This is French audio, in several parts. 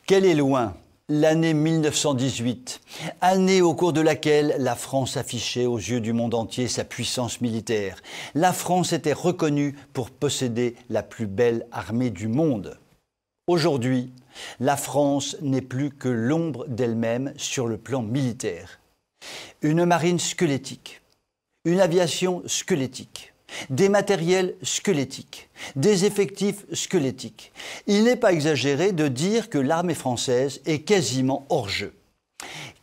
Quelle est loin l'année 1918, année au cours de laquelle la France affichait aux yeux du monde entier sa puissance militaire. La France était reconnue pour posséder la plus belle armée du monde. Aujourd'hui, la France n'est plus que l'ombre d'elle-même sur le plan militaire. Une marine squelettique, une aviation squelettique, des matériels squelettiques, des effectifs squelettiques. Il n'est pas exagéré de dire que l'armée française est quasiment hors jeu.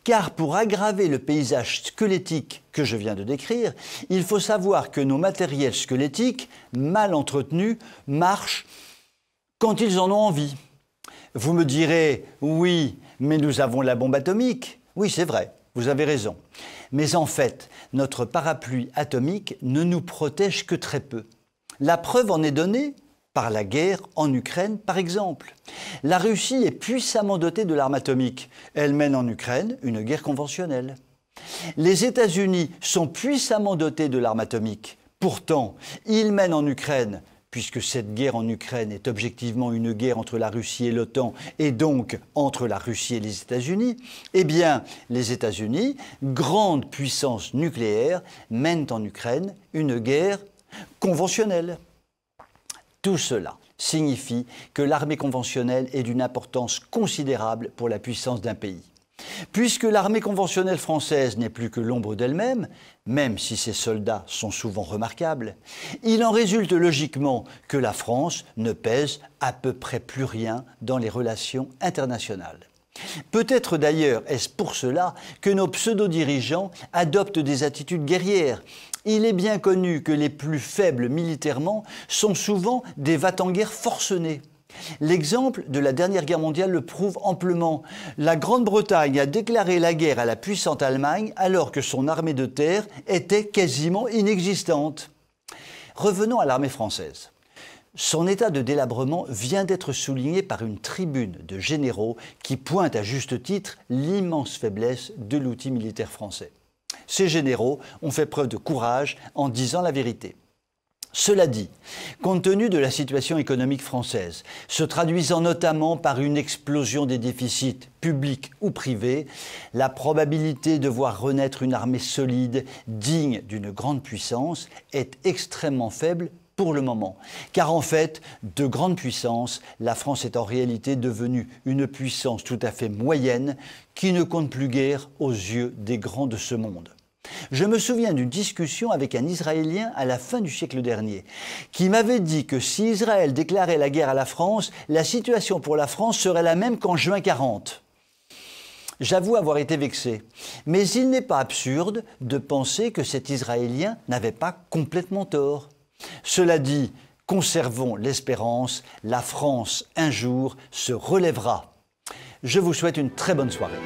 Car pour aggraver le paysage squelettique que je viens de décrire, il faut savoir que nos matériels squelettiques, mal entretenus, marchent quand ils en ont envie. Vous me direz, oui, mais nous avons la bombe atomique. Oui, c'est vrai, vous avez raison. Mais en fait, notre parapluie atomique ne nous protège que très peu. La preuve en est donnée par la guerre en Ukraine, par exemple. La Russie est puissamment dotée de l'arme atomique. Elle mène en Ukraine une guerre conventionnelle. Les États-Unis sont puissamment dotés de l'arme atomique. Pourtant, ils mènent en Ukraine, puisque cette guerre en Ukraine est objectivement une guerre entre la Russie et l'OTAN, et donc entre la Russie et les États-Unis, eh bien, les États-Unis, grande puissance nucléaire, mènent en Ukraine une guerre conventionnelle. Tout cela signifie que l'armée conventionnelle est d'une importance considérable pour la puissance d'un pays. Puisque l'armée conventionnelle française n'est plus que l'ombre d'elle-même, même si ses soldats sont souvent remarquables, il en résulte logiquement que la France ne pèse à peu près plus rien dans les relations internationales. Peut-être d'ailleurs est-ce pour cela que nos pseudo-dirigeants adoptent des attitudes guerrières. Il est bien connu que les plus faibles militairement sont souvent des va-t-en-guerre forcenés. L'exemple de la dernière guerre mondiale le prouve amplement. La Grande-Bretagne a déclaré la guerre à la puissante Allemagne alors que son armée de terre était quasiment inexistante. Revenons à l'armée française. Son état de délabrement vient d'être souligné par une tribune de généraux qui pointe à juste titre l'immense faiblesse de l'outil militaire français. Ces généraux ont fait preuve de courage en disant la vérité. Cela dit, compte tenu de la situation économique française, se traduisant notamment par une explosion des déficits publics ou privés, la probabilité de voir renaître une armée solide, digne d'une grande puissance, est extrêmement faible pour le moment. Car en fait, de grande puissance, la France est en réalité devenue une puissance tout à fait moyenne qui ne compte plus guère aux yeux des grands de ce monde. Je me souviens d'une discussion avec un Israélien à la fin du siècle dernier, qui m'avait dit que si Israël déclarait la guerre à la France, la situation pour la France serait la même qu'en juin 40. J'avoue avoir été vexé, mais il n'est pas absurde de penser que cet Israélien n'avait pas complètement tort. Cela dit, conservons l'espérance, la France un jour se relèvera. Je vous souhaite une très bonne soirée.